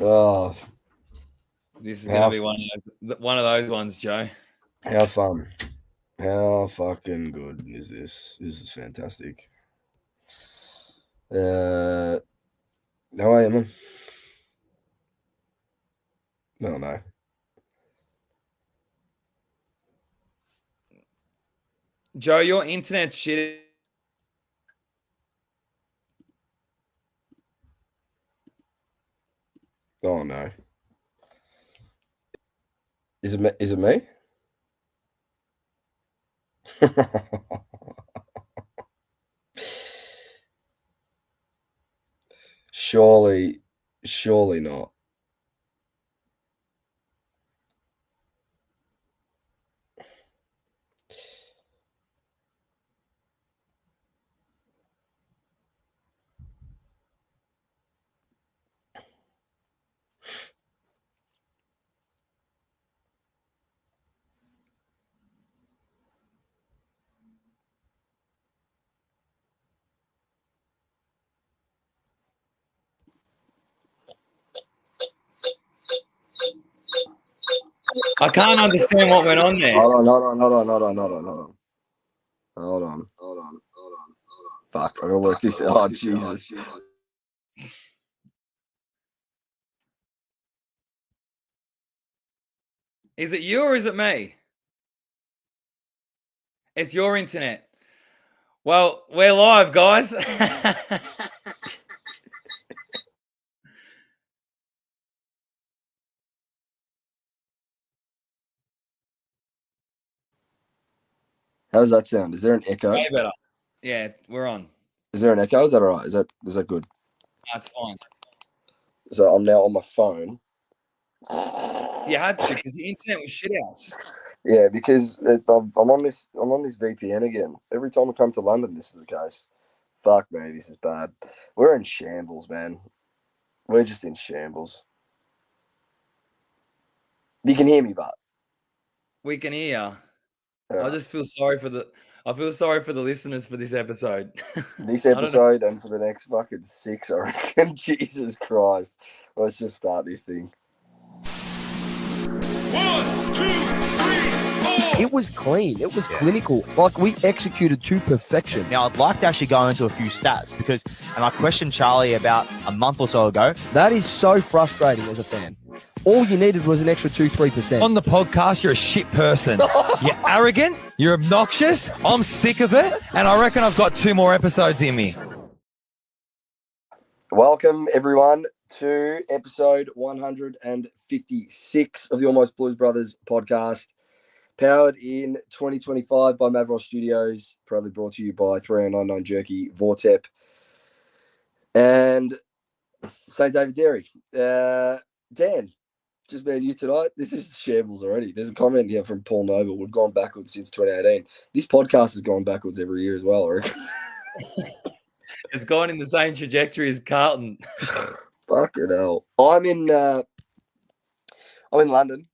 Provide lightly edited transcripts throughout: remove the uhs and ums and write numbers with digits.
Oh, This is going to be one of those ones, Joe. how fun. How fucking good is this? This is fantastic. How are you, man? No. Joe, your internet's shit. Oh no. Is it me? Surely not. I can't understand what went on there. Hold on. Fuck, I'm gonna work this out. Oh, Jesus. Is it you or is it me? It's your internet. Well, we're live, guys. How does that sound? Is there an echo? Way better. Yeah, we're on. Is there an echo? Is that all right? Is that good? That's fine. So I'm now on my phone. You had to because the internet was shit house. Yeah, because I'm on this VPN again. Every time I come to London, this is the case. Fuck me, this is bad. We're in shambles, man. We're just in shambles. You can hear me, but we can hear. Yeah. I just feel sorry for the listeners for this episode. This episode and for the next fucking 6, I reckon. Jesus Christ. Let's just start this thing. 1, 2, 3, 4. It was clean. It was clinical. Like, we executed to perfection. Now, I'd like to actually go into a few stats because, and I questioned Charlie about a month or so ago. That is so frustrating as a fan. All you needed was an extra 2-3%. On the podcast, you're a shit person. You're arrogant. You're obnoxious. I'm sick of it. And I reckon I've got 2 more episodes in me. Welcome, everyone, to episode 156 of the Almost Blues Brothers podcast. Powered in 2025 by Mavros Studios. Proudly brought to you by 3099 Jerky, Vortep, and St. David Dairy. Dan, just me and you tonight. This is shambles already. There's a comment here from Paul Noble. We've gone backwards since 2018. This podcast has gone backwards every year as well, I reckon. It's gone in the same trajectory as Carlton. Fucking hell. I'm in London.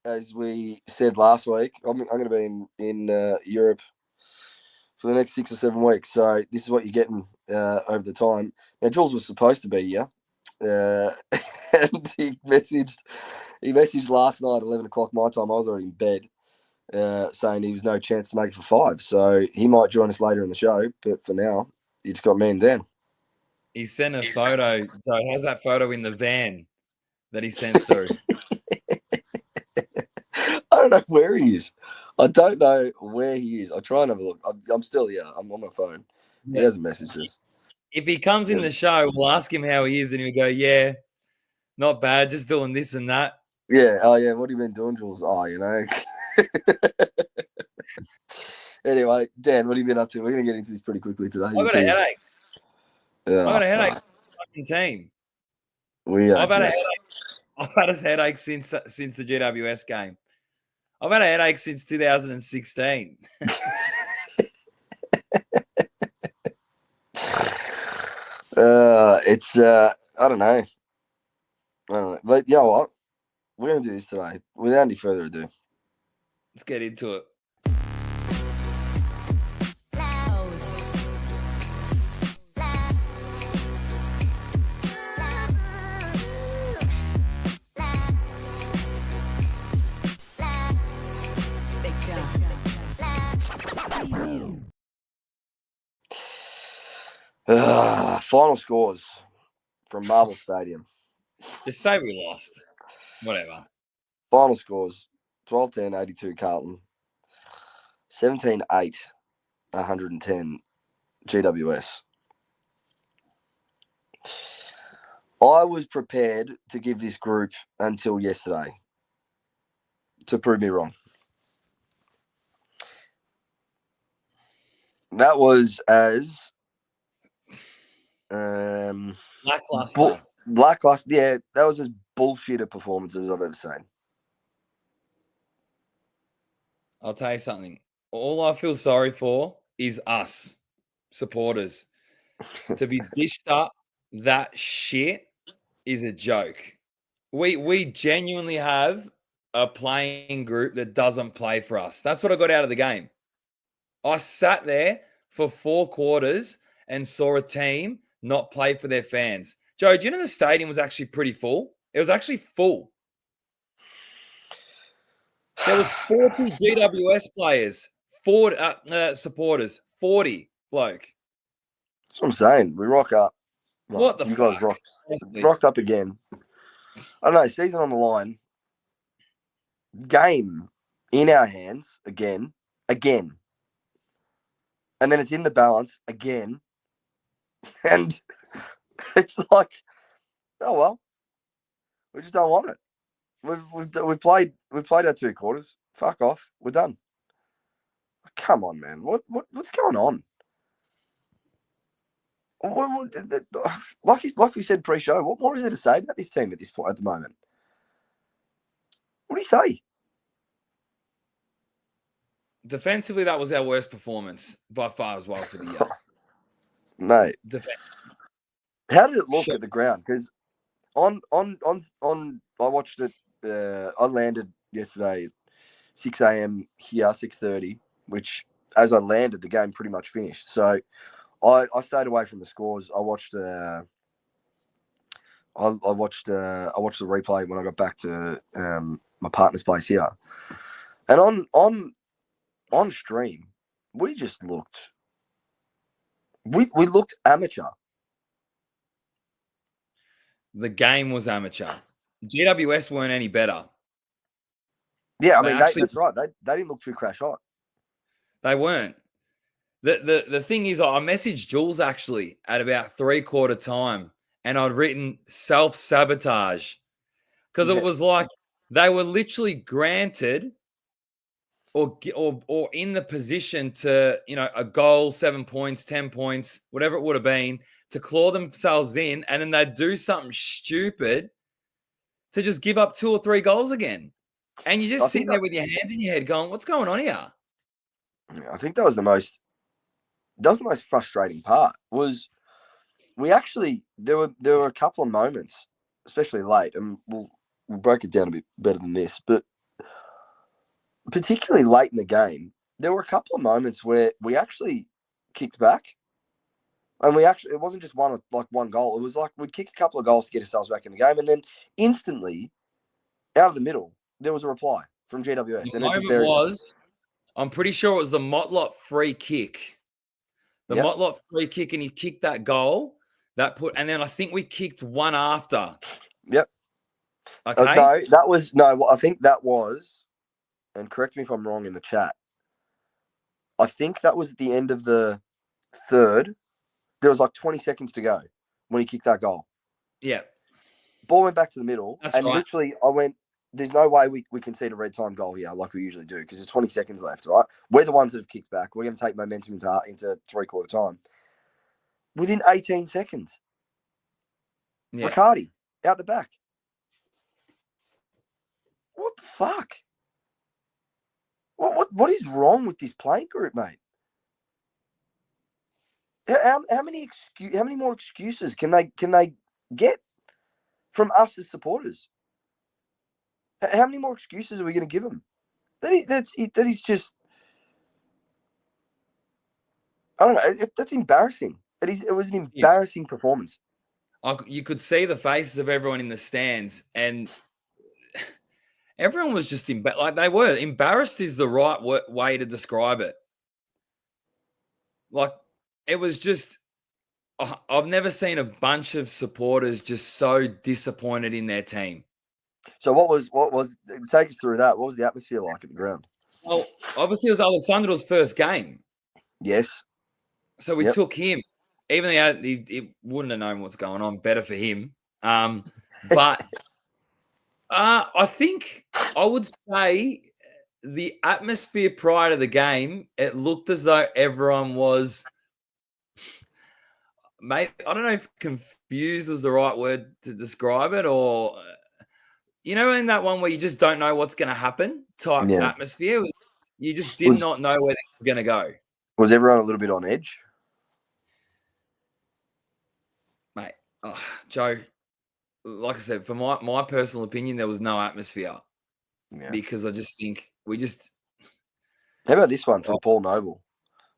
As we said last week, I'm going to be in Europe for the next 6 or 7 weeks. So this is what you're getting over the time. Now, Jules was supposed to be here. And he messaged last night, 11 o'clock my time. I was already in bed, saying he was no chance to make it for 5. So he might join us later in the show. But for now, you just got me and Dan. He sent a photo. So how's that photo in the van that he sent through? I don't know where he is. I don't know where he is. I'll try and have a look. I'm still here. I'm on my phone. Yeah. He hasn't messaged us. If he comes in the show, we'll ask him how he is, and he'll go, yeah, not bad, just doing this and that. Yeah. Oh, yeah. What have you been doing, Jules? Oh, you know. Anyway, Dan, what have you been up to? We're going to get into this pretty quickly today. I've got a headache. Yeah, I've got a headache for the fucking team. I've had a headache since the GWS game. I've had a headache since 2016. It's I don't know. But you know what? We're going to do this today. Without any further ado. Let's get into it. Final scores from Marvel Stadium. Just say we lost. Whatever. Final scores 12-10, 82 Carlton. 17-8, 110 GWS. I was prepared to give this group until yesterday to prove me wrong. That was as Lackluster. lackluster. Yeah, that was as bullshit a performance as I've ever seen. I'll tell you something. All I feel sorry for is us supporters. To be dished up that shit is a joke. We genuinely have a playing group that doesn't play for us. That's what I got out of the game. I sat there for 4 quarters and saw a team not play for their fans. Joe, do you know the stadium was actually pretty full? It was actually full. There was 40 GWS players, 40 supporters, 40 bloke. That's what I'm saying. We rock up. What the you fuck? guys Honestly. rocked up again. I don't know. Season on the line. Game in our hands again. And then it's in the balance again. And it's like, oh well, we just don't want it. We've played our 2 quarters. Fuck off. We're done. Come on, man. What's going on? Like we said pre-show, what more is there to say about this team at this point at the moment? What do you say? Defensively, that was our worst performance by far as well for the year. Mate, how did it look Shit. at the ground? Because on I watched it. I landed yesterday at 6 a.m. here, 6:30, which as I landed, the game pretty much finished. So I stayed away from the scores. I watched I watched the replay when I got back to my partner's place here, and on stream, we just looked. We looked amateur. The game was amateur. GWS weren't any better. Yeah, I They mean actually- that's right. They didn't look too crash hot. They weren't. The thing is, I messaged Jules actually at about 3/4 time, and I'd written self-sabotage because it was like they were literally granted or in the position to, a goal, 7 points, 10 points, whatever it would have been, to claw themselves in, and then they'd do something stupid to just give up 2 or 3 goals again. And you're just sitting there with your hands in your head going, what's going on here? I think that was the most frustrating part. Was we actually there were a couple of moments, especially late, and we'll break it down a bit better than this, but particularly late in the game, there were a couple of moments where we actually kicked back. And it wasn't just one goal. It was like we'd kick a couple of goals to get ourselves back in the game. And then instantly, out of the middle, there was a reply from GWS. And it just buried us. I'm pretty sure it was the Motlop free kick. Motlop free kick, and he kicked that goal. And then I think we kicked one after. Yep. Okay. I think that was, and correct me if I'm wrong in the chat, I think that was at the end of the third. There was like 20 seconds to go when he kicked that goal. Yeah. Ball went back to the middle. That's and right. Literally, I went, there's no way we concede a red time goal here like we usually do because there's 20 seconds left, right? We're the ones that have kicked back. We're going to take momentum into 3/4 time. Within 18 seconds, Riccardi out the back. What the fuck? What is wrong with this playing group, mate? How many more excuses can they get from us as supporters? How many more excuses are we going to give them? That is just, I don't know. That's embarrassing. It was an embarrassing performance. You could see the faces of everyone in the stands, and everyone was just like they were embarrassed. Is the right way to describe it. Like it was just, I've never seen a bunch of supporters just so disappointed in their team. So what was take us through that? What was the atmosphere like at the ground? Well, obviously it was Alessandro's first game, Yes. so we Yep. took him. Even though he wouldn't have known what's going on, better for him. But I think I would say the atmosphere prior to the game, it looked as though everyone was, mate, I don't know if confused was the right word to describe it, or in that one where you just don't know what's going to happen type Yeah. atmosphere. You just did not know where this was going to go. Was everyone a little bit on edge? Mate, Joe, like I said, for my personal opinion, there was no atmosphere because I just think How about this one for Paul Noble?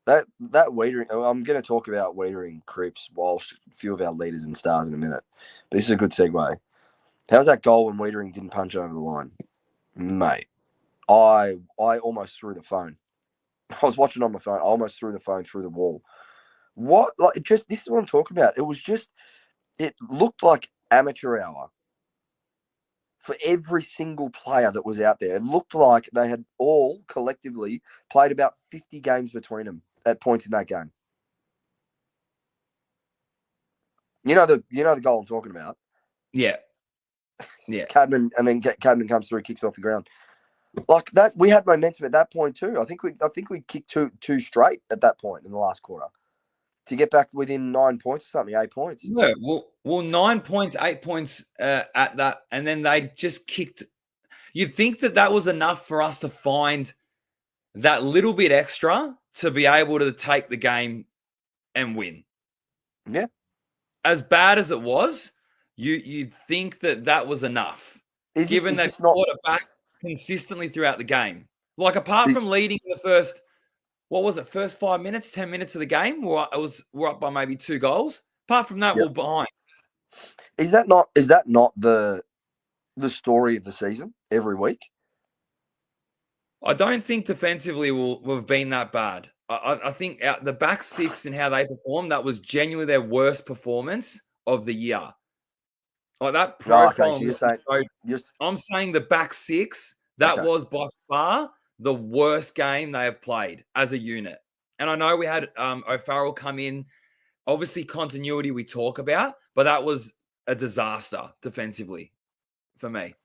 That Wiedering, I'm going to talk about Wiedering, Cripps, Walsh, a few of our leaders and stars in a minute. But this is a good segue. How's that goal when Wiedering didn't punch over the line? Mate, I almost threw the phone. I was watching on my phone. I almost threw the phone through the wall. What? Like, this is what I'm talking about. It looked like amateur hour for every single player that was out there. It looked like they had all collectively played about 50 games between them at points in that game. You know the goal I'm talking about. Yeah. Cadman, and then Cadman comes through, kicks it off the ground. Like that, we had momentum at that point too. I think we kicked two straight at that point in the last quarter to get back within 9 points or something, 8 points. Yeah, well, 9 points, 8 points at that, and then they just kicked. You'd think that was enough for us to find that little bit extra to be able to take the game and win. Yeah. As bad as it was, you'd think that was enough, given that quarterback consistently throughout the game. Like, apart from leading the first, what was it, first 5 minutes, 10 minutes of the game, we're up by maybe 2 goals. Apart from that, we're behind. Is that not the story of the season every week? I don't think defensively we've been that bad. I think the back six and how they performed, that was genuinely their worst performance of the year. Like that profile. I'm saying the back six, that was by far the worst game they have played as a unit. And I know we had O'Farrell come in. Obviously, continuity we talk about, but that was a disaster defensively for me.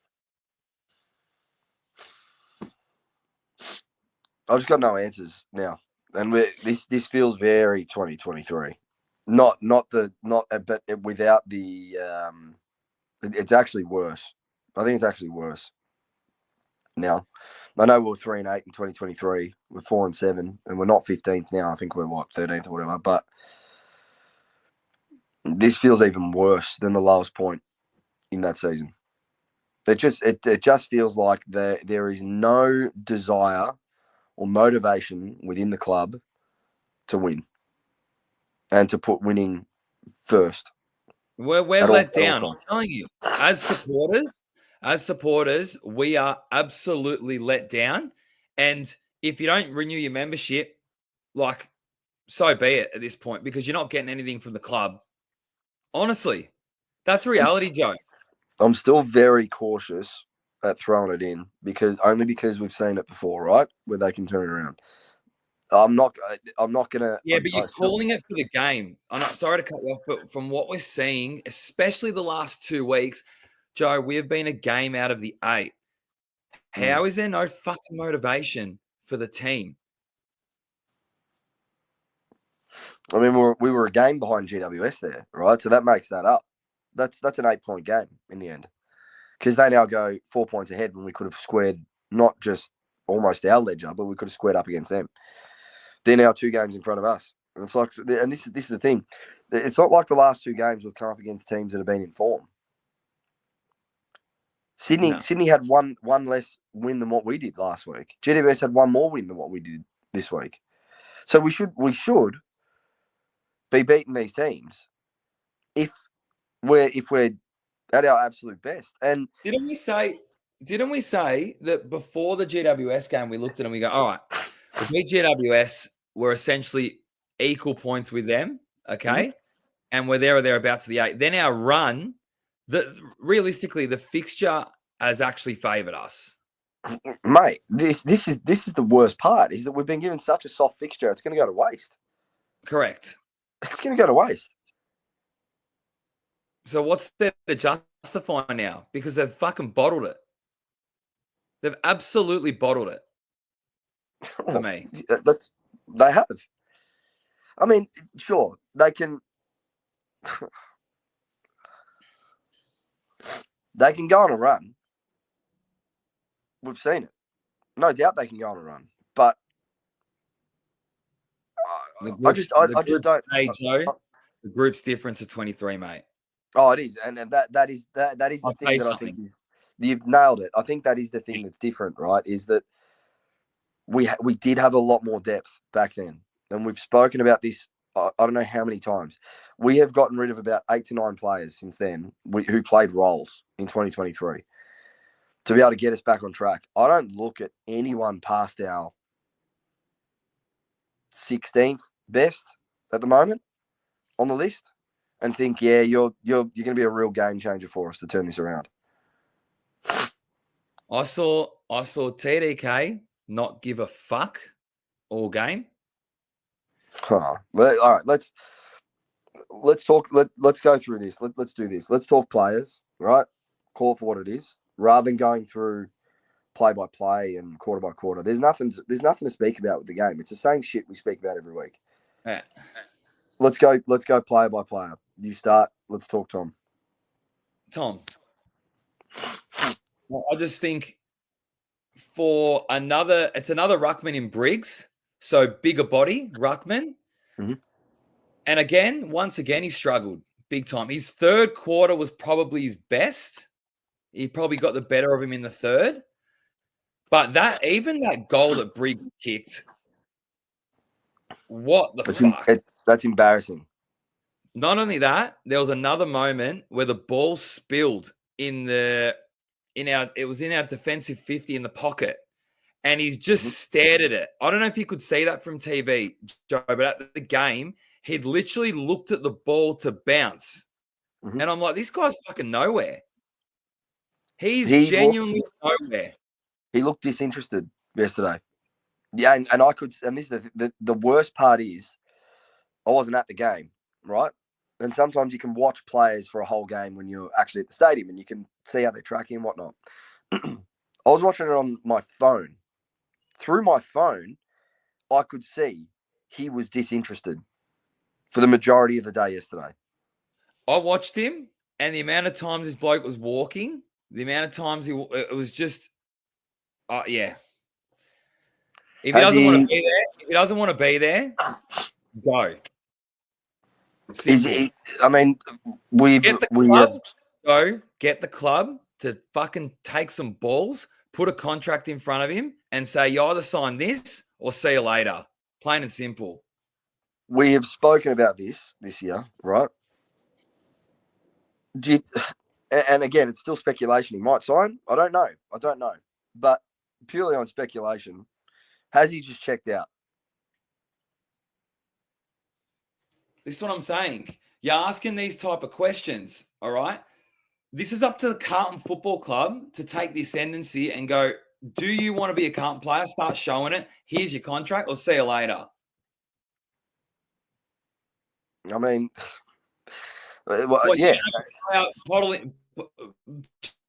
I've just got no answers now, and this feels very 2023. But without the it's actually worse. I think it's actually worse. Now, I know we were 3-8 in 2023. We're 4-7, and we're not 15th now. I think we're 13th or whatever. But this feels even worse than the lowest point in that season. It just feels like there is no desire or motivation within the club to win and to put winning first. We're let down. I'm telling you, as supporters, we are absolutely let down. And if you don't renew your membership, like, so be it at this point, because you're not getting anything from the club. Honestly, that's reality, Joe. I'm still very cautious at throwing it in because we've seen it before, right? Where they can turn it around. I'm not gonna. Yeah, but you're calling it for the game. I'm not sorry to cut you off, but from what we're seeing, especially the last 2 weeks, Joe, we have been a game out of the 8. How is there no fucking motivation for the team? I mean, we were a game behind GWS there, right? So that makes that up. That's an 8-point game in the end, because they now go 4 points ahead when we could have squared not just almost our ledger, but we could have squared up against them. They're now 2 games in front of us, and it's like, and this is the thing. It's not like the last 2 games we've come up against teams that have been in form. Sydney had one less win than what we did last week. GWS had 1 more win than what we did this week. So we should be beating these teams if we're at our absolute best. And didn't we say that before the GWS game we looked at them, we go, all right, we beat GWS, we're essentially equal points with them, okay? and we're there or thereabouts to the 8. Then our run, realistically, the fixture has actually favoured us. Mate, this is the worst part, is that we've been given such a soft fixture, it's going to go to waste. Correct. It's going to go to waste. So what's there to justify now? Because they've fucking bottled it. They've absolutely bottled it for me. They have. I mean, sure, they can they can go on a run. We've seen it. No doubt they can go on a run. But I just don't. The group's different to 23, mate. Oh, it is, and that is the thing that I think is, you've nailed it. I think that is the thing that's different, right? Is that we did have a lot more depth back then, and we've spoken about this. I don't know how many times. We have gotten rid of about 8 to 9 players since then who played roles in 2023 to be able to get us back on track. I don't look at anyone past our 16th best at the moment on the list and think, yeah, you're going to be a real game changer for us to turn this around. I saw TDK not give a fuck all game. All right, let's talk. Let's go through this. Let's do this. Let's talk players, right? Call it for what it is, rather than going through play by play and quarter by quarter. There's nothing to speak about with the game. It's the same shit we speak about every week. Yeah. Let's go player by player. You start. Let's talk Tom. Well, I just think it's another ruckman in Briggs. So bigger body, ruckman. Mm-hmm. And once again, he struggled big time. His third quarter was probably his best. He probably got the better of him in the third. But that goal that Briggs kicked, what the fuck? That's embarrassing. Not only that, there was another moment where the ball spilled it was in our defensive 50 in the pocket. And he's just stared at it. I don't know if you could see that from TV, Joe, but at the game, he'd literally looked at the ball to bounce. Mm-hmm. And I'm like, this guy's fucking nowhere. He's genuinely nowhere. He looked disinterested yesterday. Yeah, and I could, and this is the worst part is, I wasn't at the game, right? And sometimes you can watch players for a whole game when you're actually at the stadium and you can see how they're tracking and whatnot. I was watching it on my phone. Through my phone, I could see he was disinterested for the majority of the day yesterday. I watched him, and the amount of times this bloke was walking, the amount of times it was just, yeah. If he doesn't want to be there, go. Simple. I mean, get the club to fucking take some balls, put a contract in front of him, and say, you either sign this or see you later. Plain and simple. We have spoken about this year, right? And again, it's still speculation. He might sign. I don't know. But purely on speculation, has he just checked out? This is what I'm saying. You're asking these type of questions, all right? This is up to the Carlton Football Club to take the ascendancy and go, do you want to be a Carlton player? Start showing it. Here's your contract, or see you later. I mean, yeah.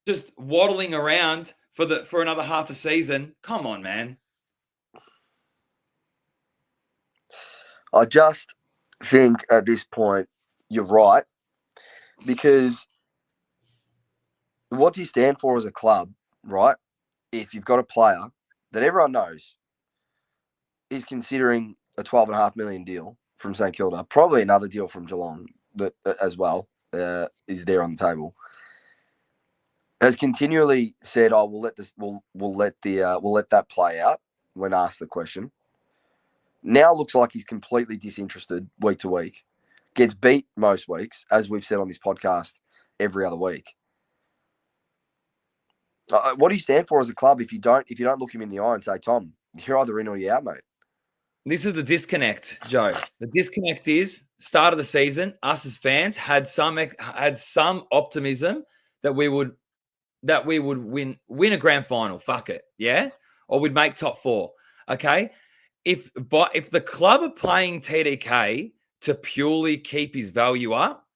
Just waddling around for another half a season. Come on, man. I just think at this point, you're right. Because what do you stand for as a club, right? If you've got a player that everyone knows is considering a $12.5 million deal from St Kilda, probably another deal from Geelong that as well is there on the table, has continually said, "Oh, we'll let that play out." When asked the question, now looks like he's completely disinterested week to week. Gets beat most weeks, as we've said on this podcast, every other week. What do you stand for as a club if you don't look him in the eye and say, Tom, you're either in or you're out, mate? This is the disconnect, Joe. The disconnect is start of the season. Us as fans had some optimism that we would win a grand final. Fuck it, yeah, or we'd make top 4. Okay, if the club are playing TDK to purely keep his value up,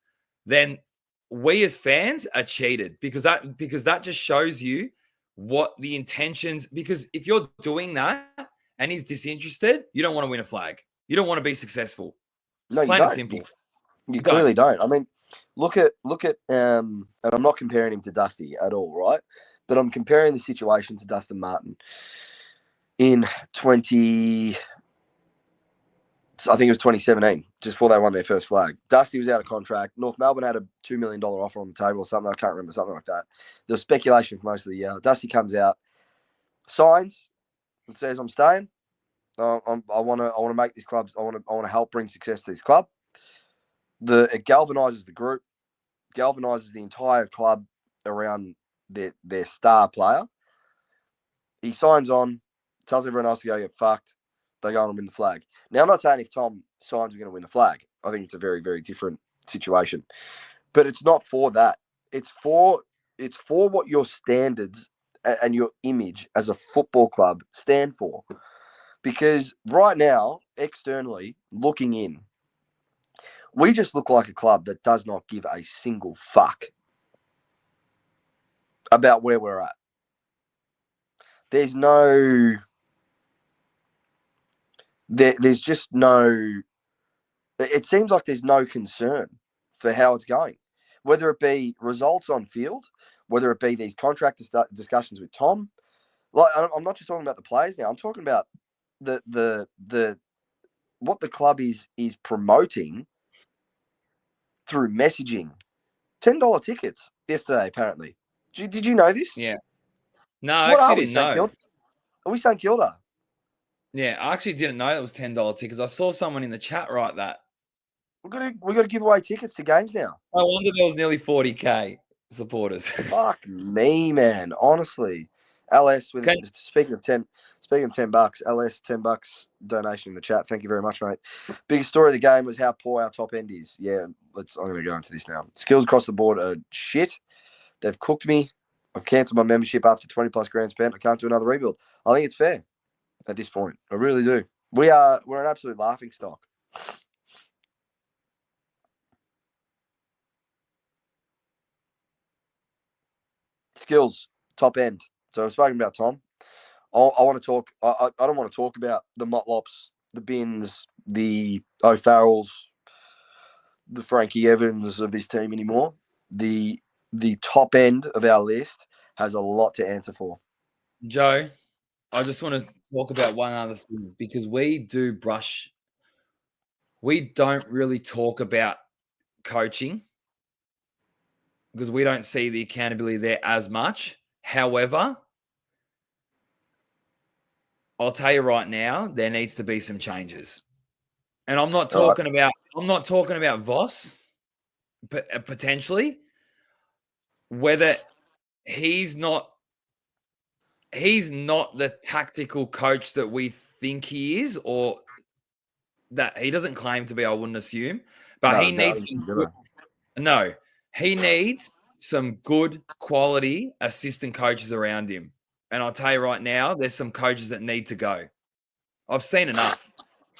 then we as fans are cheated because that just shows you what the intentions. Because if you're doing that and he's disinterested, you don't want to win a flag. You don't want to be successful. It's No, you plain don't. and simple. You clearly don't. I mean, look at and I'm not comparing him to Dusty at all, right? But I'm comparing the situation to Dustin Martin in 20. I think it was 2017, just before they won their first flag. Dusty was out of contract. North Melbourne had a $2 million offer on the table or something. I can't remember, something like that. There was speculation for most of the year. Dusty comes out, signs, and says, "I'm staying. I want to make this club. I want to help bring success to this club." It galvanizes the group, galvanizes the entire club around their star player. He signs on, tells everyone else to go get fucked. They go on and win the flag. Now, I'm not saying if Tom signs, we're going to win the flag. I think it's a very, very different situation. But it's not for that. It's for what your standards and your image as a football club stand for. Because right now, externally, looking in, we just look like a club that does not give a single fuck about where we're at. There's no... There's just no... It seems like there's no concern for how it's going. Whether it be results on field, whether it be these contract discussions with Tom. Like, I'm not just talking about the players now. I'm talking about the what the club is promoting through messaging. $10 tickets yesterday, apparently. Did you know this? Yeah. No, I What are actually we, didn't St. know. Kilda? Are we St. Kilda? Yeah, I actually didn't know it was $10 tickets. I saw someone in the chat write that. We've got to give away tickets to games now. I wonder there was nearly 40K supporters. Fuck me, man. Honestly, LS. Speaking of $10, LS $10 donation in the chat. Thank you very much, mate. Biggest story of the game was how poor our top end is. Yeah, I'm going to go into this now. Skills across the board are shit. They've cooked me. I've cancelled my membership after 20 plus grand spent. I can't do another rebuild. I think it's fair at this point. I really do. We're an absolute laughing stock. Skills, top end. So I've spoken about Tom. I want to talk. I don't want to talk about the Motlops, the Bins, the O'Farrells, the Frankie Evans of this team anymore. The top end of our list has a lot to answer for. Joe, I just want to talk about one other thing because we don't really talk about coaching because we don't see the accountability there as much. However, I'll tell you right now, there needs to be some changes. And I'm not talking about Voss potentially, whether he's not the tactical coach that we think he is, or that he doesn't claim to be, I wouldn't assume. But he needs some good quality assistant coaches around him. And I'll tell you right now, there's some coaches that need to go. I've seen enough.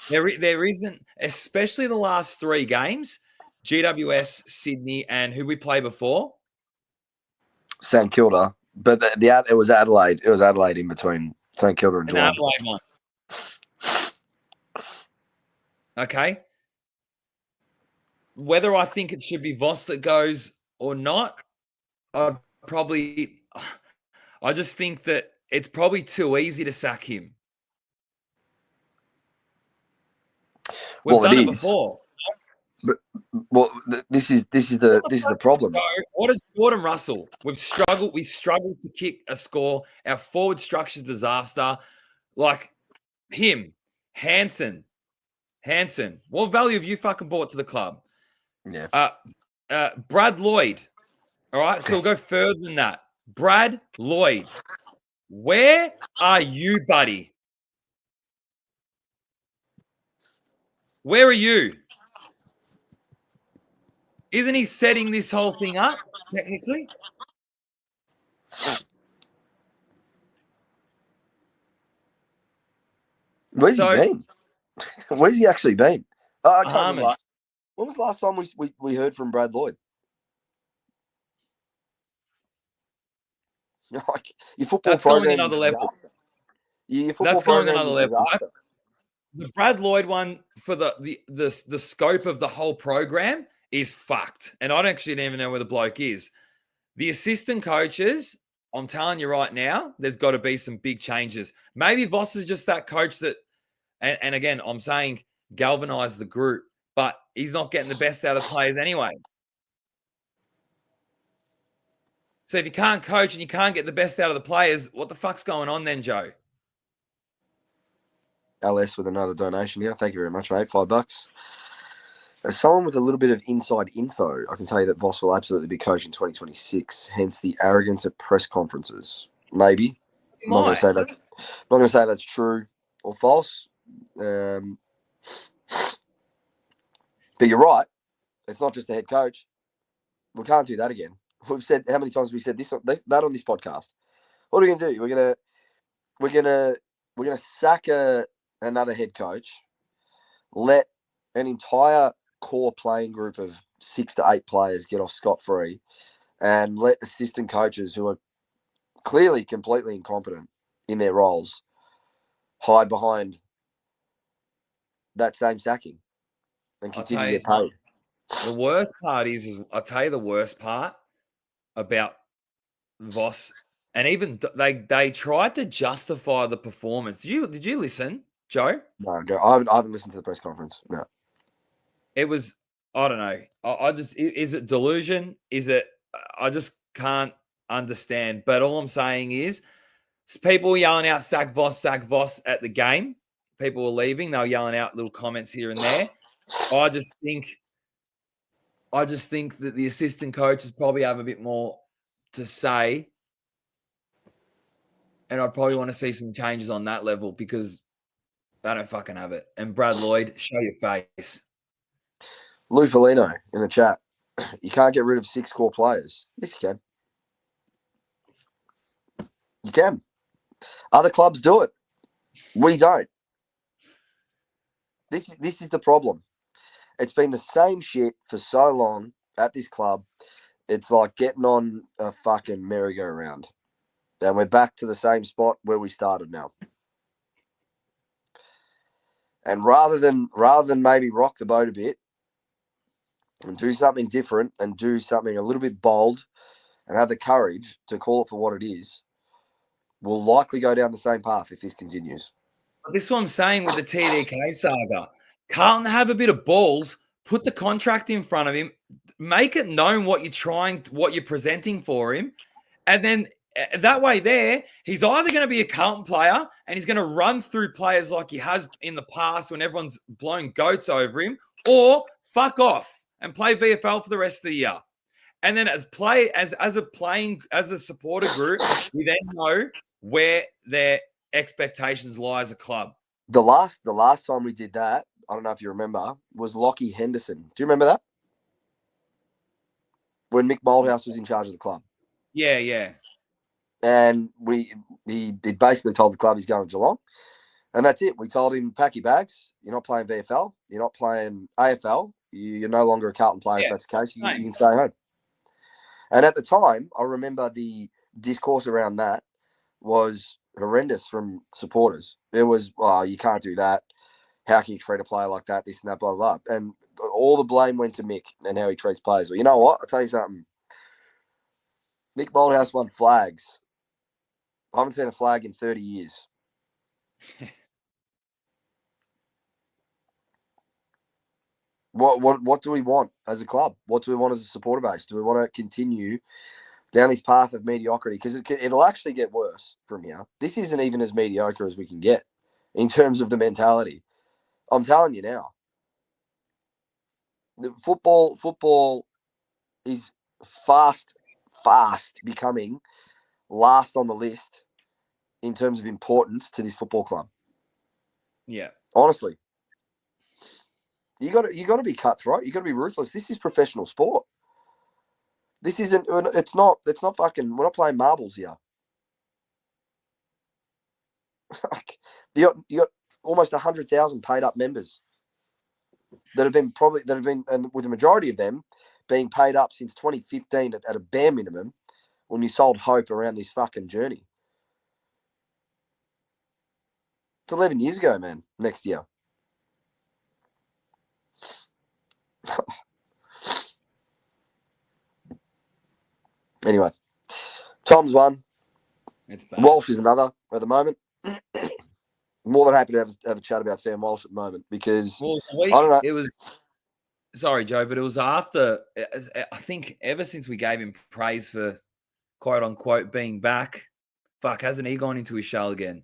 There isn't, especially the last 3 games, GWS, Sydney, and who we play before? St. Kilda. But it was Adelaide. It was Adelaide in between St. Kilda and Geelong. Adelaide one. Okay. Whether I think it should be Voss that goes or not, I just think that it's probably too easy to sack him. We've done it before. But this is the problem. What is Jordan Russell? We struggled to kick a score. Our forward structure is disaster. Like him, Hansen. What value have you fucking brought to the club? Yeah. Brad Lloyd. All right, so we'll go further than that. Brad Lloyd. Where are you, buddy? Where are you? Isn't he setting this whole thing up, technically? Where's he been? Where's he actually been? I can't remember. Bahamas. When was the last time we heard from Brad Lloyd? Like, your football That's going program is another a level. disaster. Your football That's going program another is a level. disaster. The Brad Lloyd one for the scope of the whole program is fucked. And I don't actually even know where the bloke is. The assistant coaches, I'm telling you right now, there's got to be some big changes. Maybe Voss is just that coach that, and again, I'm saying galvanize the group, but he's not getting the best out of players anyway. So if you can't coach and you can't get the best out of the players, what the fuck's going on then, Joe? LS with another donation here. Thank you very much, mate. $5. As someone with a little bit of inside info, I can tell you that Voss will absolutely be coaching 2026. Hence the arrogance at press conferences. Maybe. I'm not going to say that's true or false. But you're right. It's not just the head coach. We can't do that again. We've said how many times we said that on this podcast. What are we going to do? We're gonna sack another head coach, let an entire core playing group of 6 to 8 players get off scot-free, and let assistant coaches who are clearly completely incompetent in their roles hide behind that same sacking and continue to get paid. The worst part is I'll tell you the worst part about Voss, and even they tried to justify the performance. Did you listen, Joe? No, I haven't listened to the press conference. No. It was, I don't know. I just, is it delusion? Is it, I just can't understand. But all I'm saying is people were yelling out sack Voss at the game. People were leaving. They were yelling out little comments here and there. I just think that the assistant coaches probably have a bit more to say. And I'd probably want to see some changes on that level because they don't fucking have it. And Brad Lloyd, show your face. Lou Felino in the chat. You can't get rid of 6 core players. Yes, you can. You can. Other clubs do it. We don't. This is the problem. It's been the same shit for so long at this club. It's like getting on a fucking merry-go-round. And we're back to the same spot where we started now. And rather than maybe rock the boat a bit and do something different and do something a little bit bold and have the courage to call it for what it is, we'll likely go down the same path if this continues. This is what I'm saying with the TDK saga. Carlton have a bit of balls, put the contract in front of him, make it known what you're presenting for him, and then that way there, he's either going to be a Carlton player and he's going to run through players like he has in the past when everyone's blowing goats over him, or fuck off and play VFL for the rest of the year. And then as a supporter group, we then know where their expectations lie as a club. The last time we did that, I don't know if you remember, was Lockie Henderson. Do you remember that? When Mick Moldhouse was in charge of the club. Yeah. And he basically told the club he's going to Geelong. And that's it. We told him, pack your bags. You're not playing VFL. You're not playing AFL. You're no longer a Carlton player if that's the case. You can stay home. And at the time, I remember the discourse around that was horrendous from supporters. It was, you can't do that. How can you treat a player like that? This and that, blah, blah, blah. And all the blame went to Mick and how he treats players. Well, you know what? I'll tell you something. Mick Moldhouse won flags. I haven't seen a flag in 30 years. What do we want as a club? What do we want as a supporter base? Do we want to continue down this path of mediocrity? Because it'll actually get worse from here. This isn't even as mediocre as we can get in terms of the mentality. I'm telling you now. The football is fast becoming last on the list in terms of importance to this football club. Yeah. Honestly. You got to be cutthroat. You got to be ruthless. This is professional sport. This isn't. It's not fucking. We're not playing marbles here. you got almost 100,000 paid up members that have been, and with the majority of them being paid up since 2015 at a bare minimum, when you sold hope around this fucking journey. It's 11 years ago, man. Next year. Anyway, Tom's one. It's bad. Walsh is another at the moment. More than happy to have a chat about Sam Walsh at the moment because Well, I don't know. It was. Sorry, Joe, but it was after. I think ever since we gave him praise for quote unquote being back, fuck, hasn't he gone into his shell again?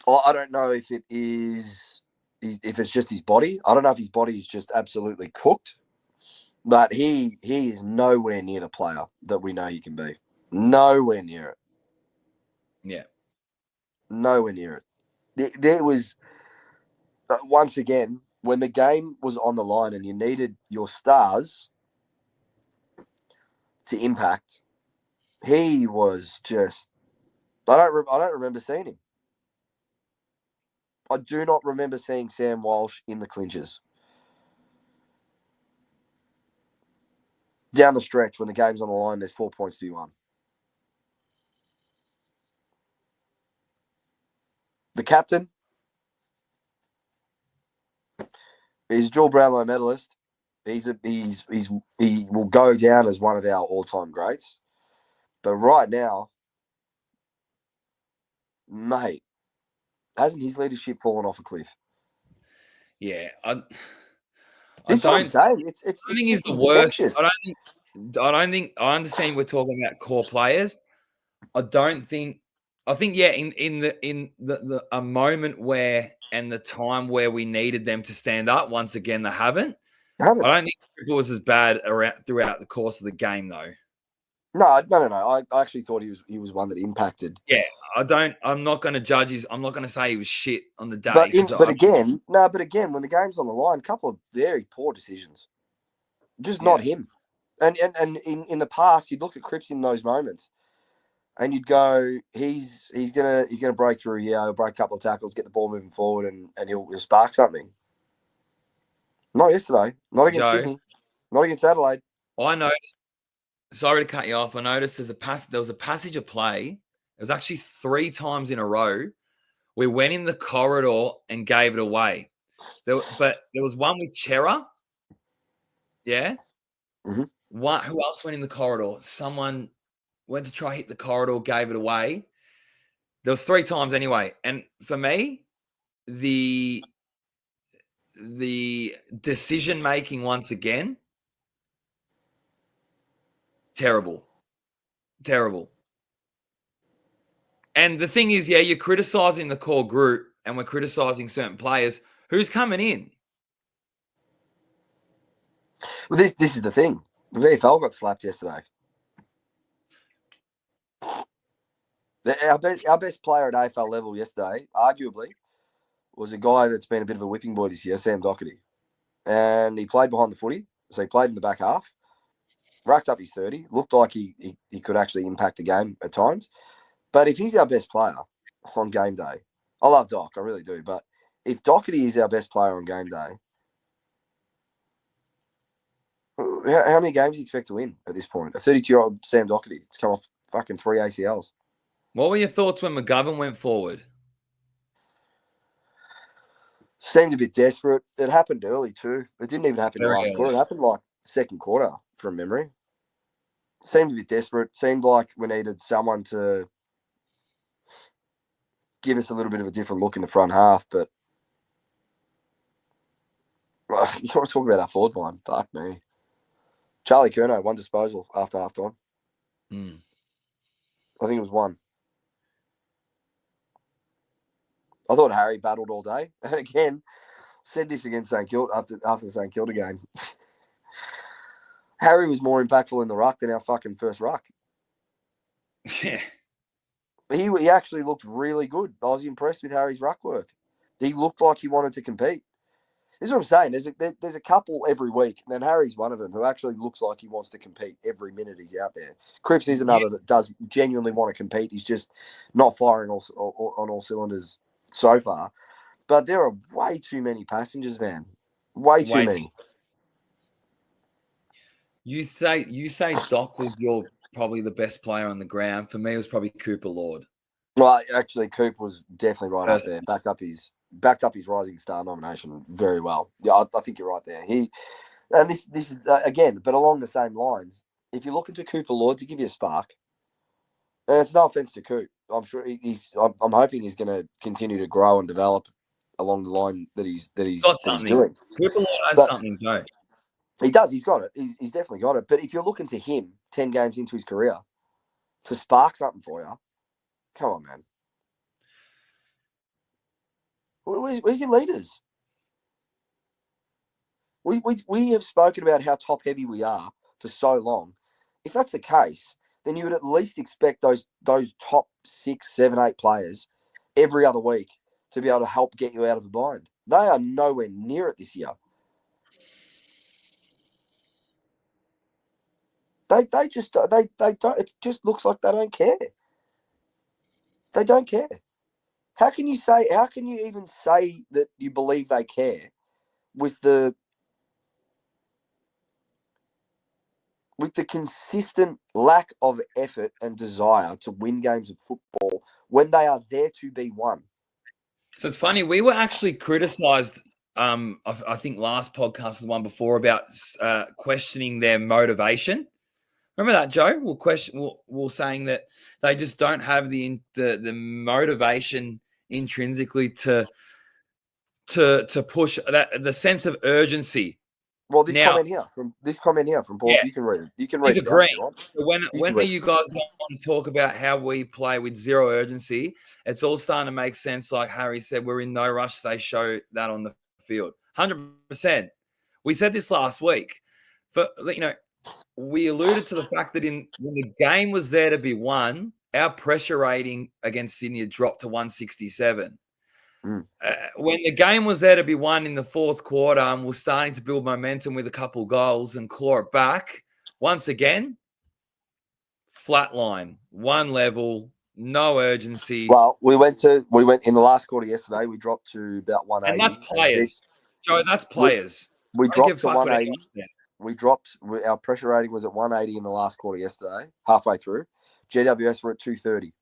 I don't know if it is, if it's just his body. I don't know if his body is just absolutely cooked, but he is nowhere near the player that we know he can be. Nowhere near it. Yeah. Nowhere near it. There was, once again, when the game was on the line and you needed your stars to impact, he was just. I don't remember seeing him. I do not remember seeing Sam Walsh in the clinches. Down the stretch, when the game's on the line, there's 4 points to be won. The captain is a dual Brownlow medalist. He will go down as one of our all-time greats. But right now, mate, hasn't his leadership fallen off a cliff? Yeah. This is what I'm saying. It's I think he's just the worst. infectious. I understand we're talking about core players. I think in the a moment where and the time where we needed them to stand up, once again they haven't. I don't think it was as bad throughout the course of the game though. No. I actually thought he was one that impacted. Yeah, I'm not going to judge I'm not going to say he was shit on the day. But again, when the game's on the line, a couple of very poor decisions. Just not him. And in the past, you'd look at Cripps in those moments, and you'd go, he's gonna break through here, he'll break a couple of tackles, get the ball moving forward, and he'll spark something. Not yesterday. Not against Sydney. Not against Adelaide. I noticed. Sorry to cut you off. I noticed there was a passage of play. It was actually 3 times in a row. We went in the corridor and gave it away. But there was one with Chera. Yeah. Mm-hmm. Who else went in the corridor? Someone went to try hit the corridor, gave it away. There was 3 times anyway. And for me, the decision making once again, terrible. And the thing is, you're criticizing the core group and we're criticizing certain players. Who's coming in? Well, this is the thing. The VFL got slapped yesterday. Our best player at AFL level yesterday, arguably, was a guy that's been a bit of a whipping boy this year, Sam Doherty. And he played behind the footy, so he played in the back half, racked up his 30, looked like he could actually impact the game at times. But if he's our best player on game day, I love Doc, I really do, but if Doherty is our best player on game day, how many games do you expect to win at this point? A 32-year-old Sam Doherty, it's come off fucking 3 ACLs. What were your thoughts when McGovern went forward? Seemed a bit desperate. It happened early too. It didn't even happen in the last quarter. It happened like second quarter from memory. Seemed a bit desperate. Seemed like we needed someone to give us a little bit of a different look in the front half. But you want to talk about our forward line? Fuck me. Charlie Curnow, 1 disposal after half time. I think it was 1. I thought Harry battled all day. And again, said this against St Kilda after the St Kilda game. Harry was more impactful in the ruck than our fucking first ruck. Yeah. He actually looked really good. I was impressed with Harry's ruck work. He looked like he wanted to compete. This is what I'm saying. There's a couple every week, and then Harry's one of them who actually looks like he wants to compete every minute he's out there. Cripps is another that does genuinely want to compete. He's just not firing on all cylinders so far. But there are way too many passengers, man. Way too many. You say Doc was probably the best player on the ground. For me, it was probably Cooper Lord. Well, actually, Coop was definitely right up there. Backed up his Rising Star nomination very well. Yeah, I think you're right there. This is again, but along the same lines. If you're looking to Cooper Lord to give you a spark, and it's no offense to Coop, I'm sure I'm hoping he's going to continue to grow and develop along the line that he's doing. Cooper Lord has something, Joe. He does. He's got it. He's definitely got it. But if you're looking to him 10 games into his career to spark something for you, come on, man. Where's your leaders? We have spoken about how top heavy we are for so long. If that's the case, then you would at least expect those top 6, 7, 8 players every other week to be able to help get you out of a bind. They are nowhere near it this year. They don't. It just looks like they don't care. They don't care. How can you even say that you believe they care with the consistent lack of effort and desire to win games of football when they are there to be won? So it's funny. We were actually criticised. I think last podcast was the one before about questioning their motivation. Remember that, Joe? We're saying that they just don't have the motivation intrinsically to push the sense of urgency. Well, this comment here from Paul, you can read it. You can read it. When are you guys going to talk about how we play with zero urgency? It's all starting to make sense. Like Harry said, we're in no rush. They show that on the field, 100%. We said this last week. We alluded to the fact that when the game was there to be won, our pressure rating against Sydney had dropped to 167. When the game was there to be won in the fourth quarter and we're starting to build momentum with a couple goals and claw it back, once again, flat line, one level, no urgency. Well, we went in the last quarter yesterday. We dropped to about 180. And that's players. Joe, that's players. We dropped to 180. Our pressure rating was at 180 in the last quarter yesterday, halfway through. GWS were at 230.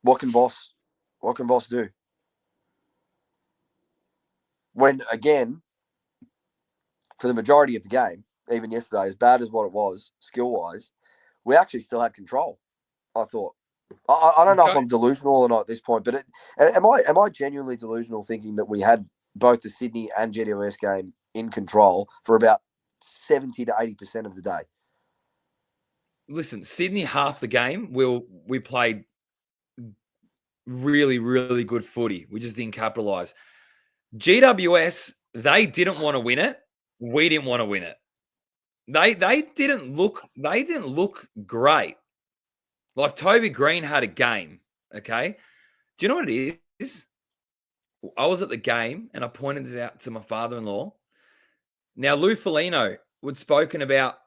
What can Voss do? When, again, for the majority of the game, even yesterday, as bad as what it was, skill-wise, we actually still had control, I thought. I don't know if I'm delusional or not at this point, but am I genuinely delusional thinking that we had both the Sydney and GWS game in control for about 70 to 80% of the day? Listen, Sydney half the game, we played really, really good footy. We just didn't capitalise. GWS, they didn't want to win it. We didn't want to win it. They didn't look great. Like Toby Green had a game. Okay. Do you know what it is? I was at the game and I pointed this out to my father-in-law. Now, Lou Foligno would spoken about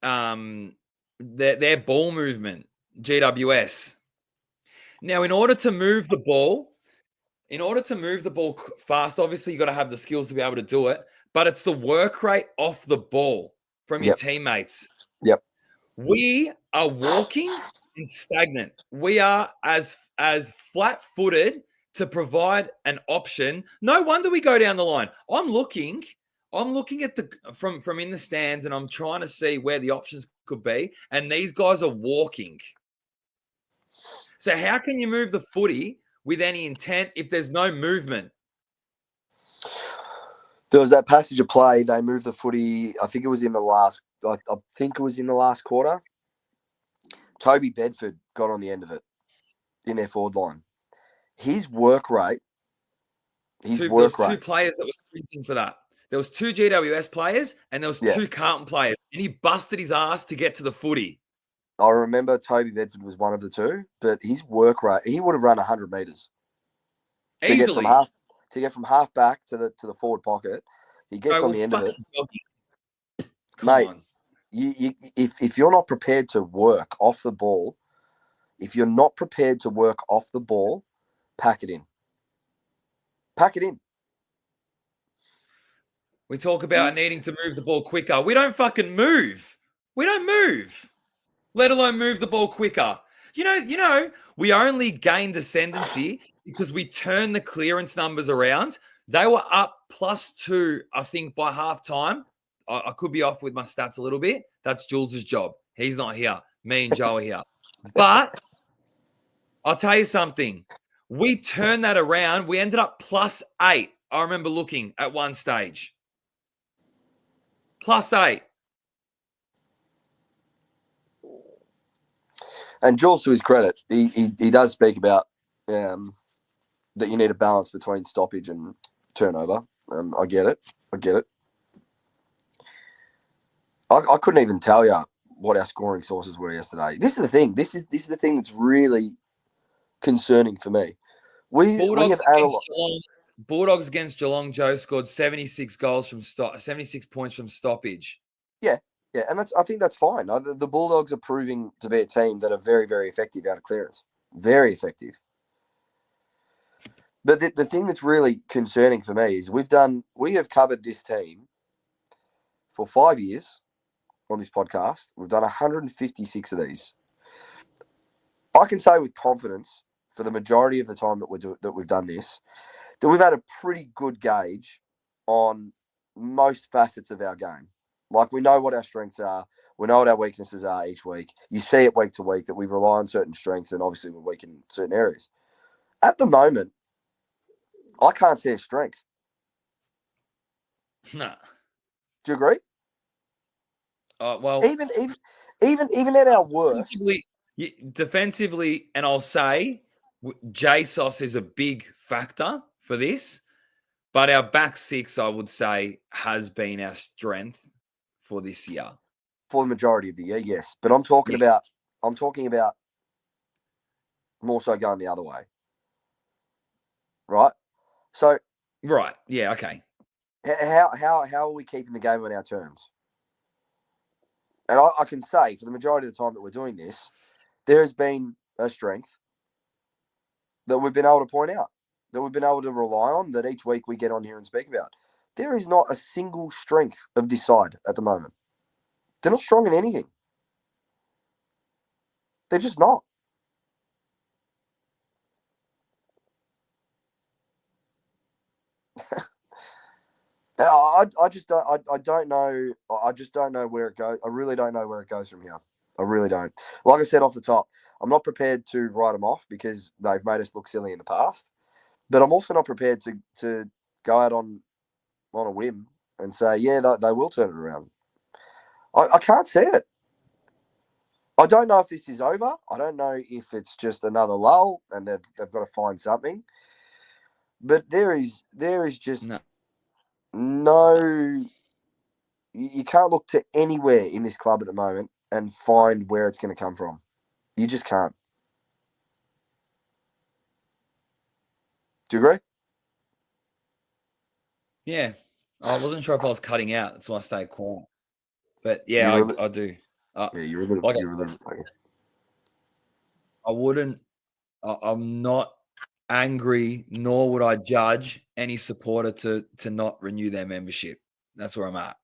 their ball movement, GWS. Now, in order to move the ball fast, obviously you got to have the skills to be able to do it, but it's the work rate off the ball from your teammates. Yep. We are walking and stagnant. We are as flat-footed to provide an option. No wonder we go down the line. I'm looking at from in the stands and I'm trying to see where the options could be. And these guys are walking. So how can you move the footy with any intent if there's no movement? There was that passage of play. They moved the footy. I think it was in the last quarter. Toby Bedford got on the end of it in their forward line. His work rate. There was two players that were sprinting for that. There was two GWS players and there was two Carlton players. And he busted his ass to get to the footy. I remember Toby Bedford was one of the two, but his work rate, he would have run 100 metres. to get from Easily. half back to the forward pocket. He gets on the end of it, Come mate. on. If you're not prepared to work off the ball, pack it in. Pack it in. We talk about needing to move the ball quicker. We don't fucking move. We don't move, let alone move the ball quicker. You know, we only gained ascendancy because we turned the clearance numbers around. They were up +2, I think, by halftime. I could be off with my stats a little bit. That's Jules' job. He's not here. Me and Joe are here. But I'll tell you something. We turned that around. We ended up +8. I remember looking at one stage. +8. And Jules, to his credit, he does speak about that you need a balance between stoppage and turnover. I get it. I couldn't even tell you what our scoring sources were yesterday. This is the thing. This is the thing that's really concerning for me. We have Bulldogs against Geelong. Joe scored 76 points from stoppage. Yeah, and I think that's fine. The Bulldogs are proving to be a team that are very, very effective out of clearance. Very effective. But the thing that's really concerning for me is we have covered this team for 5 years on this podcast. We've done 156 of these. I can say with confidence, for the majority of the time that we've done this, that we've had a pretty good gauge on most facets of our game. Like, we know what our strengths are. We know what our weaknesses are each week. You see it week to week that we rely on certain strengths, and obviously we're weak in certain areas. At the moment, I can't see a strength. No. Do you agree? Well, even at our worst. Defensively, and I'll say JSOS is a big factor for this, but our back six, I would say, has been our strength for this year. For the majority of the year, yes. But I'm talking about more so going the other way. Right? So right, yeah, okay. How are we keeping the game on our terms? And I can say, for the majority of the time that we're doing this, there has been a strength that we've been able to point out, that we've been able to rely on, that each week we get on here and speak about. There is not a single strength of this side at the moment. They're not strong in anything. They're just not. I don't know. I just don't know where it goes. I really don't know where it goes from here. I really don't. Like I said off the top, I'm not prepared to write them off because they've made us look silly in the past. But I'm also not prepared to go out on a whim and say, yeah, they will turn it around. I can't see it. I don't know if this is over. I don't know if it's just another lull and they've got to find something. But there is just no. You can't look to anywhere in this club at the moment and find where it's going to come from. You just can't. Do you agree? Yeah. I wasn't sure if I was cutting out. That's why I stayed quiet. But yeah, I do. You're a little. Like you're a little. I wouldn't. I'm not angry, nor would I judge any supporter to not renew their membership. That's where I'm at.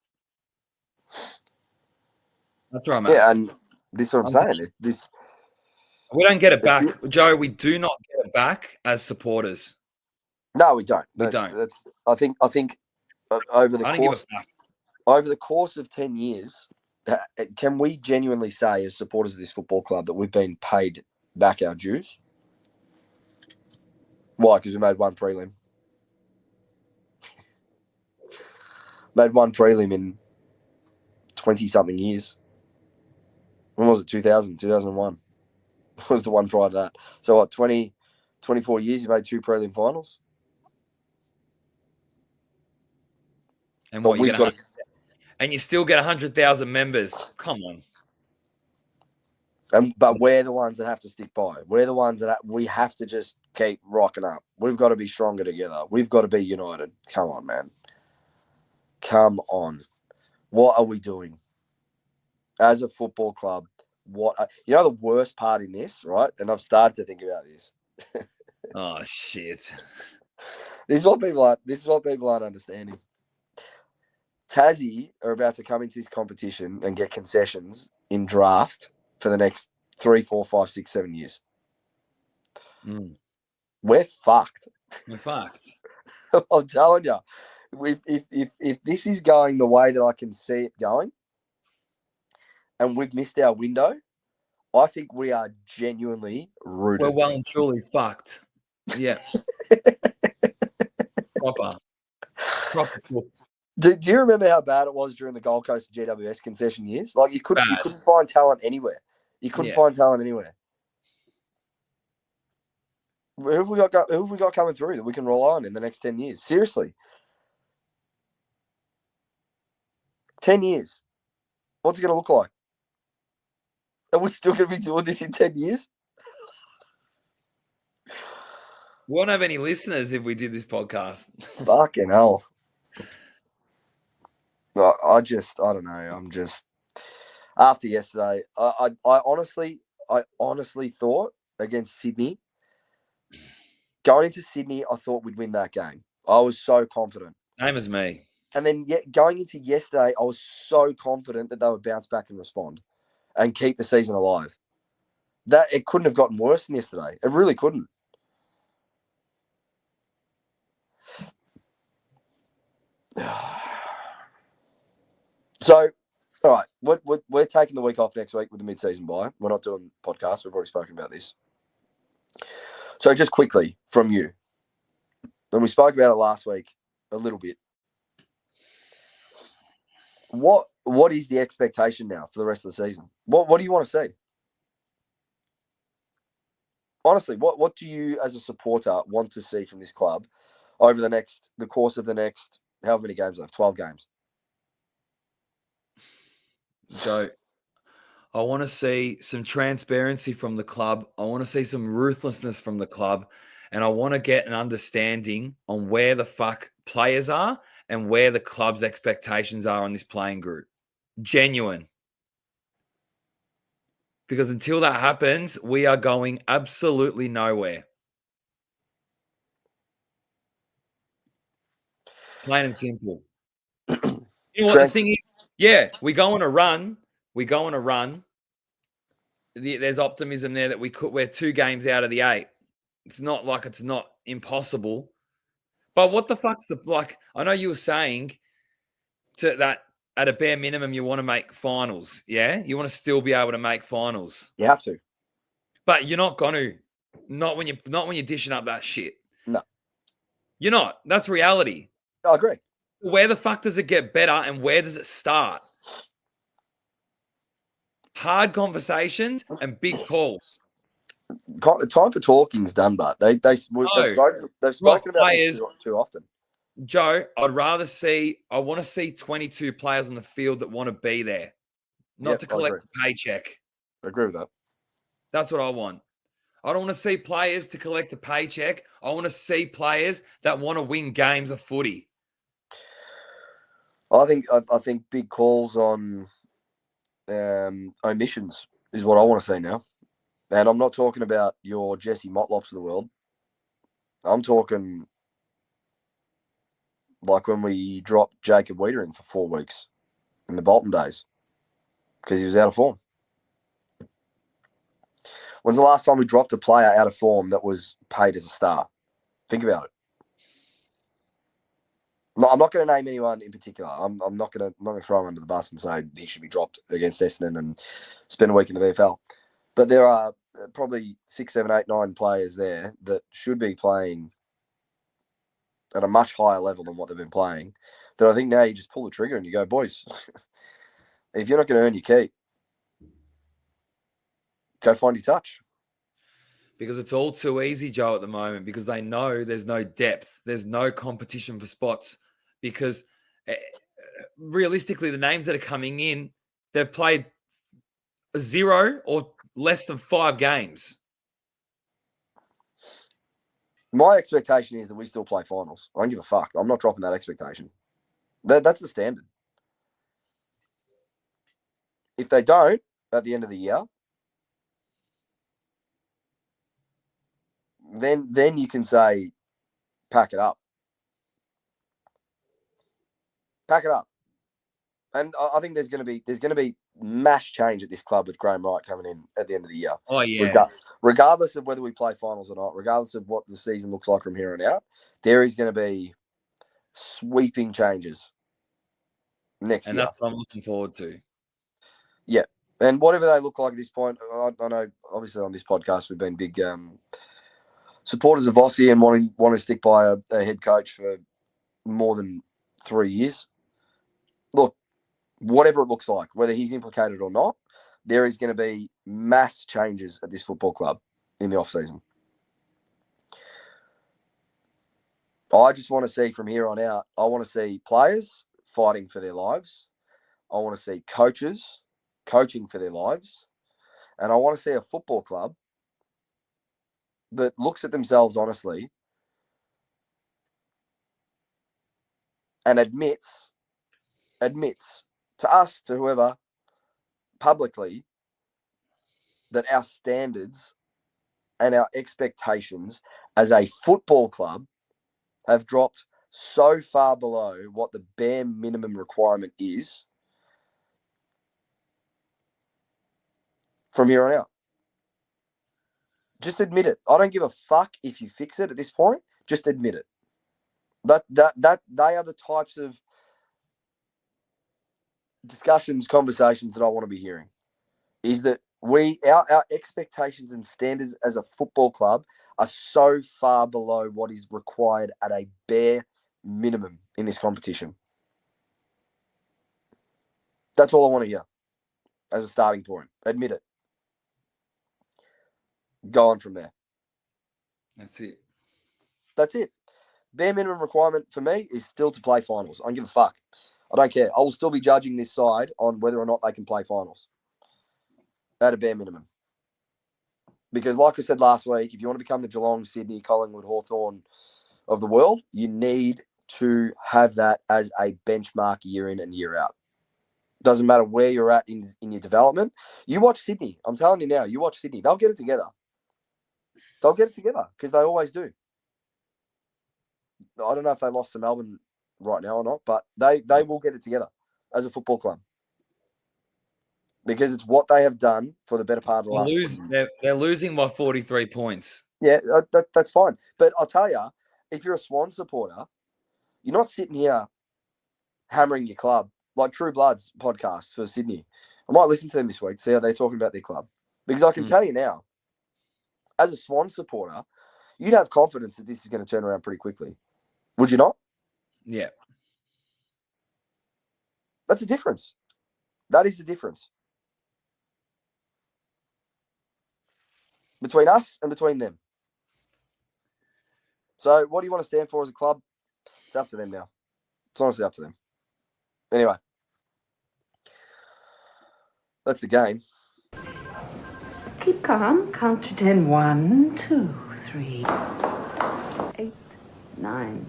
That's where I'm at. Yeah, and this is what I'm saying. We don't get it back, Joe. We do not get it back as supporters. No, we don't. We don't. I think over the course of 10 years, can we genuinely say, as supporters of this football club, that we've been paid back our dues? Why? Because we made one prelim. Made one prelim in 20-something years. When was it? 2000, 2001. Was the one prior to that. So what, 24 years, you made 2 prelim finals? And what, and you still get 100,000 members. Come on. But we're the ones that have to stick by. We're the ones that we have to just keep rocking up. We've got to be stronger together. We've got to be united. Come on, man. Come on. What are we doing? As a football club, you know the worst part in this, right? And I've started to think about this. Oh shit. This is what people aren't understanding. Tassie are about to come into this competition and get concessions in draft for the next 3, 4, 5, 6, 7 years. We're fucked. We're fucked. I'm telling you, if this is going the way that I can see it going, and we've missed our window, I think we are genuinely rooted. We're well and truly fucked. Yeah. Proper. Do you remember how bad it was during the Gold Coast GWS concession years? Like you couldn't find talent anywhere. You couldn't find talent anywhere. Who have we got coming through that we can rely on in the next 10 years? Seriously. 10 years. What's it going to look like? Are we still going to be doing this in 10 years? We won't have any listeners if we did this podcast. Fucking hell. I don't know. I'm just after yesterday. I honestly thought against Sydney, going into Sydney, I thought we'd win that game. I was so confident. Same as me. And then going into yesterday, I was so confident that they would bounce back and respond and keep the season alive. That it couldn't have gotten worse than yesterday. It really couldn't. So, all right, we're taking the week off next week with the mid-season bye. We're not doing podcasts. We've already spoken about this. So just quickly from you, and we spoke about it last week a little bit. What is the expectation now for the rest of the season? What do you want to see? Honestly, what do you as a supporter want to see from this club over the course of the next however many games left? 12 games. So I want to see some transparency from the club. I want to see some ruthlessness from the club. And I want to get an understanding on where the fuck players are and where the club's expectations are on this playing group. Genuine. Because until that happens, we are going absolutely nowhere. Plain and simple. You know what the thing is? Yeah, we go on a run. There's optimism there that we're 2 games out of the 8. It's not like it's not impossible. But what the fuck's I know you were saying that at a bare minimum you want to make finals, yeah? You want to still be able to make finals. You have to. But you're not going to. Not when you're dishing up that shit. No. You're not. That's reality. I agree. Where the fuck does it get better and where does it start? Hard conversations and big calls. Time for talking's done, but they've spoken about this too often. Joe, I want to see 22 players on the field that want to be there, not to collect a paycheck. I agree with that. That's what I want. I don't want to see players to collect a paycheck. I want to see players that want to win games of footy. I think big calls on omissions is what I want to see now. And I'm not talking about your Jesse Motlops of the world. I'm talking like when we dropped Jacob Wiedering for 4 weeks in the Bolton days because he was out of form. When's the last time we dropped a player out of form that was paid as a star? Think about it. No, I'm not going to name anyone in particular. I'm not going to throw him under the bus and say he should be dropped against Essendon and spend a week in the VFL. But there are probably 6, 7, 8, 9 players there that should be playing at a much higher level than what they've been playing. That I think now you just pull the trigger and you go, boys, if you're not going to earn your keep, go find your touch. Because it's all too easy, Joe, at the moment, because they know there's no depth. There's no competition for spots because realistically, the names that are coming in, they've played 0 or less than 5 games. My expectation is that we still play finals. I don't give a fuck. I'm not dropping that expectation. That's the standard. If they don't at the end of the year, then you can say, pack it up. Pack it up. And I think there's going to be mass change at this club with Graham Wright coming in at the end of the year. Oh, yeah. Regardless of whether we play finals or not, regardless of what the season looks like from here on out, there is going to be sweeping changes next year. And that's what I'm looking forward to. Yeah. And whatever they look like at this point, I know obviously on this podcast we've been big supporters of Vossi and wanting to stick by a head coach for more than 3 years. Look, whatever it looks like, whether he's implicated or not, there is going to be mass changes at this football club in the off-season. I just want to see from here on out, I want to see players fighting for their lives. I want to see coaches coaching for their lives. And I want to see a football club that looks at themselves honestly and admits to us, to whoever, publicly, that our standards and our expectations as a football club have dropped so far below what the bare minimum requirement is from here on out. Just admit it. I don't give a fuck if you fix it at this point. Just admit it. That they are the types of discussions, conversations that I want to be hearing. Is that our expectations and standards as a football club are so far below what is required at a bare minimum in this competition. That's all I want to hear as a starting point. Admit it. Go on from there. That's it. That's it. Bare minimum requirement for me is still to play finals. I don't give a fuck. I don't care. I will still be judging this side on whether or not they can play finals. At a bare minimum. Because like I said last week, if you want to become the Geelong, Sydney, Collingwood, Hawthorn of the world, you need to have that as a benchmark year in and year out. Doesn't matter where you're at in your development. You watch Sydney. I'm telling you now, you watch Sydney. They'll get it together. They'll get it together because they always do. I don't know if they lost to Melbourne right now or not, but they will get it together as a football club. Because it's what they have done for the better part of the last year. They're losing by 43 points. Yeah, that's fine. But I'll tell you, if you're a Swan supporter, you're not sitting here hammering your club like True Bloods podcast for Sydney. I might listen to them this week, see how they're talking about their club. Because I can tell you now, as a Swan supporter, you'd have confidence that this is going to turn around pretty quickly. Would you not? Yeah. That's the difference. That is the difference. Between us and between them. So what do you want to stand for as a club? It's up to them now. It's honestly up to them. Anyway. That's the game. Keep calm. Count to 10. 1, 2, 3, 8, 9,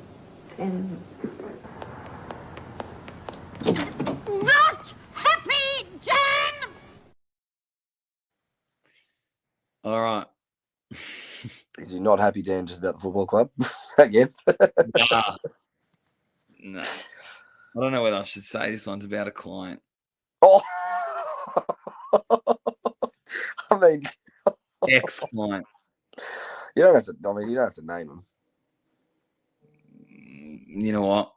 10. Not happy, Jen! All right. Is he not happy, Dan, just about the football club? Again? No. I don't know whether I should say this one's about a client. Oh! I mean... Ex-client. You don't have to name him. You know what?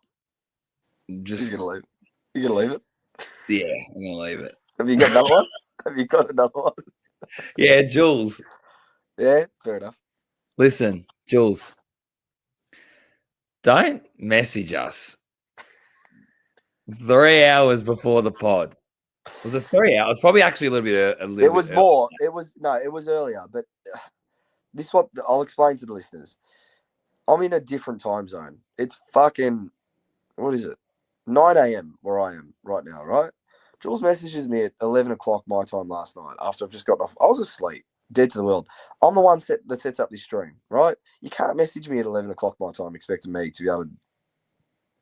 You're going to leave it? Yeah, I'm going to leave it. Have you got another one? Have you got another one? Yeah, Jules. Yeah, fair enough. Listen, Jules. Don't message us 3 hours before the pod. Was it 3 hours? Probably actually a little bit. It was more. It was earlier. But this is what I'll explain to the listeners. I'm in a different time zone. It's fucking, what is it? 9 a.m. where I am right now, right? Jules messages me at 11 o'clock my time last night after I've just gotten off. I was asleep, dead to the world. I'm the one that sets up this stream, right? You can't message me at 11 o'clock my time expecting me to be able to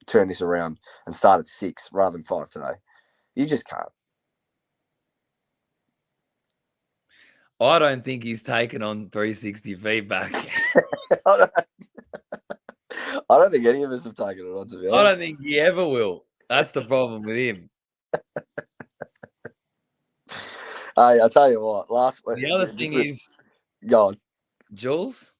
turn this around and start at 6 rather than 5 today. You just can't. I don't think he's taken on 360 feedback. I don't think any of us have taken it on, to be honest. I don't think he ever will. That's the problem with him. Hey, I'll tell you what. Last week, The other thing is, go on. Jules,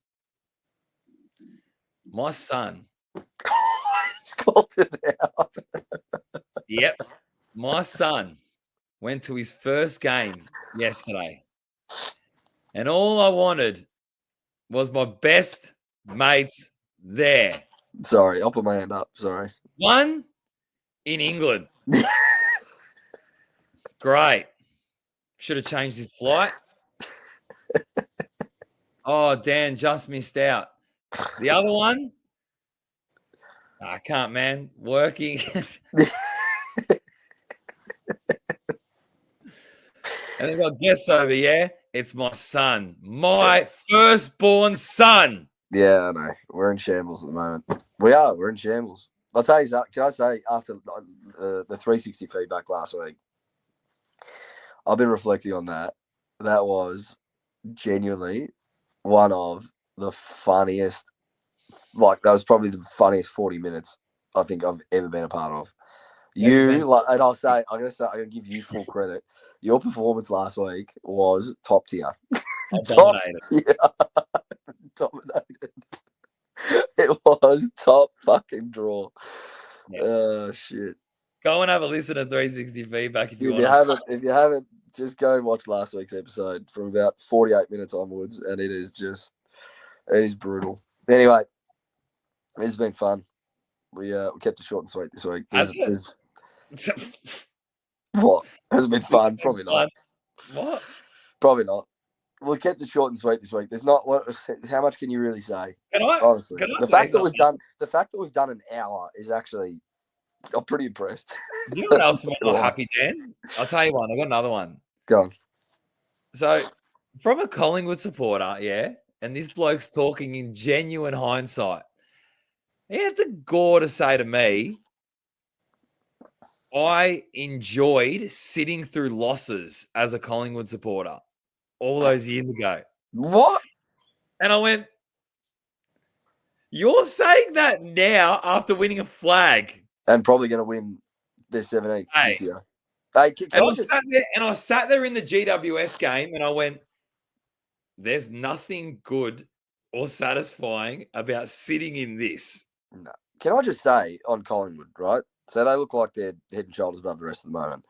my son. He's called it out. Yep, my son went to his first game yesterday, and all I wanted was my best mates there. Sorry, I'll put my hand up. Sorry. One in England. Great. Should have changed his flight. Oh, Dan just missed out. The other one, I can't, man. Working. And they've got guests over, yeah? It's my son. My firstborn son. Yeah, I know. We're in shambles at the moment. We are. We're in shambles. I'll tell you, can I say, after the 360 feedback last week, I've been reflecting on that. That was genuinely one of the funniest, that was probably the funniest 40 minutes I think I've ever been a part of. And I'm gonna give you full credit. Your performance last week was top tier. Dominated. It was top fucking draw. Yeah. Oh shit. Go and have a listen to 360 feedback if you want. If you haven't, just go and watch last week's episode from about 48 minutes onwards, and it is brutal. Anyway, it's been fun. We kept it short and sweet this week. What? Has it been fun? Probably not. What? Probably not. We kept it short and sweet this week. There's not how much can you really say? Honestly, the fact that we've done an hour is actually, I'm pretty impressed. You know what else made me happy, Dan? I'll tell you one. I got another one. Go on. So, from a Collingwood supporter, yeah, and this bloke's talking in genuine hindsight. He had the gall to say to me, I enjoyed sitting through losses as a Collingwood supporter all those years ago. What? And I went, you're saying that now after winning a flag. And probably going to win their 17th this year. Hey, I sat there in the GWS game and I went, there's nothing good or satisfying about sitting in this. No. Can I just say on Collingwood, right? So they look like they're head and shoulders above the rest of the moment.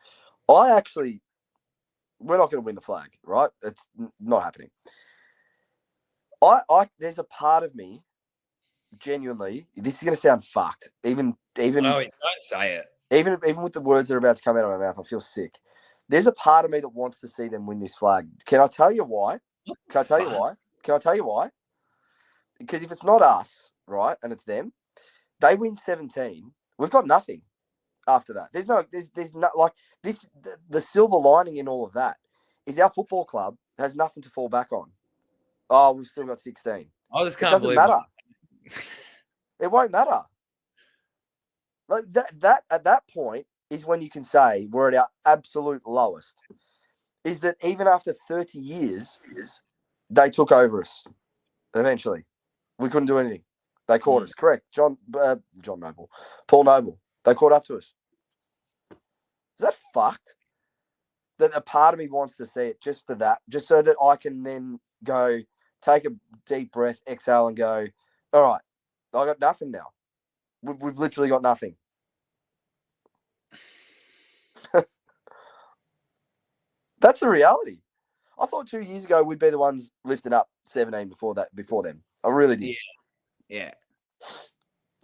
We're not going to win the flag, right? It's not happening. There's a part of me, genuinely, this is going to sound fucked. Even no, don't say it. Even with the words that are about to come out of my mouth, I feel sick. There's a part of me that wants to see them win this flag. Can I tell you why? Can I tell you why? Because if it's not us, right, and it's them, they win 17. We've got nothing after that. There's no like this. The silver lining in all of that is our football club has nothing to fall back on. Oh, we've still got 16. I just can't. It doesn't matter. It won't matter. Like that at that point is when you can say we're at our absolute lowest. Is that even after 30 years, they took over us. Eventually, we couldn't do anything. They caught us. Correct, John Noble, Paul Noble. They caught up to us. Is that fucked? That a part of me wants to see it just for that, just so that I can then go take a deep breath, exhale, and go, all right, I got nothing now. We've literally got nothing. That's the reality. I thought 2 years ago we'd be the ones lifting up 17 before them. I really did. Yeah.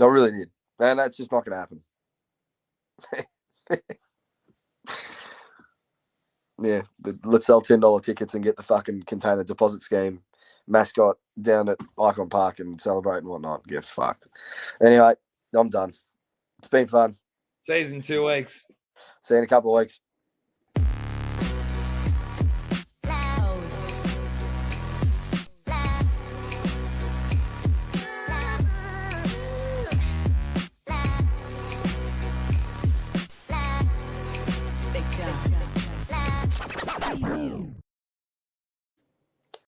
I really did. And that's just not going to happen. Yeah, but let's sell $10 tickets and get the fucking container deposit scheme mascot down at Icon Park and celebrate and whatnot. Get fucked. Anyway, I'm done. It's been fun. Season 2 weeks. See you in a couple of weeks.